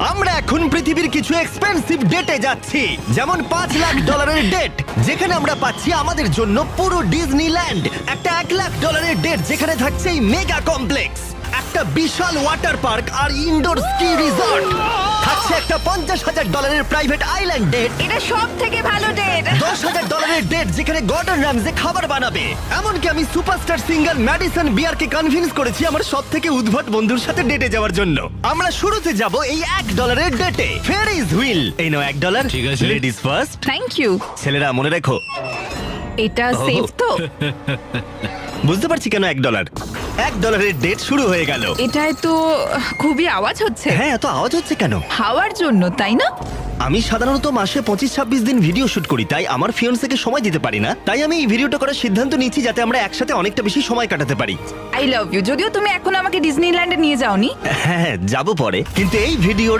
আমরা এখন পৃথিবীর কিছু এক্সপেন্সিভ ডেটে যাচ্ছি, যেমন $5 লাখ ডেট, যেখানে আমরা পাচ্ছি আমাদের জন্য পুরো ডিজনিল্যান্ড। একটা $1 লাখ ডেট, যেখানে থাকছে এই মেগা কমপ্লেক্স, একটা বিশাল ওয়াটার পার্ক আর ইনডোর স্কি রিসর্ট। থাকছে একটা $50,000 প্রাইভেট আইল্যান্ড ডেট, এটা সব থেকে ভালো ডেট। $10,000 ডেট, যেখানে গর্ডন র্যামজে খাবার বানাবে। এমনকি আমি সুপারস্টার সিঙ্গার ম্যাডিসন বিয়ারকে কনভিন্স করেছি আমার সব থেকে উদ্ভট বন্ধুর সাথে ডেটে যাওয়ার জন্য। আমরা শুরুতে যাব এই $1 ডেটে। ফেরিজ হুইল, এই নাও $1। ঠিক আছে। Ladies first. Thank you. ছেলেরা মনে রেখো। এটা সেফ তো? বুঝতে পারছি কেন $1। $1 ডেট শুরু হয়ে গেল। এটায় তো খুবই আওয়াজ হচ্ছে। হ্যাঁ, এত আওয়াজ হচ্ছে কেন? হাওয়ার জন্য, তাই না? আমি সাধারণত মাসে 25-26 দিন ভিডিও শুট করি, তাই আমার ফিয়ন্সেকে সময় দিতে পারি না। তাই আমি এই ভিডিওটা করার সিদ্ধান্ত নিয়েছি, যাতে আমরা একসাথে অনেকটা বেশি সময় কাটাতে পারি। I love you. যদিও তুমি এখন আমাকে ডিজনিল্যান্ডে নিয়ে যাওনি। হ্যাঁ, যাবো পরে, কিন্তু এই ভিডিওর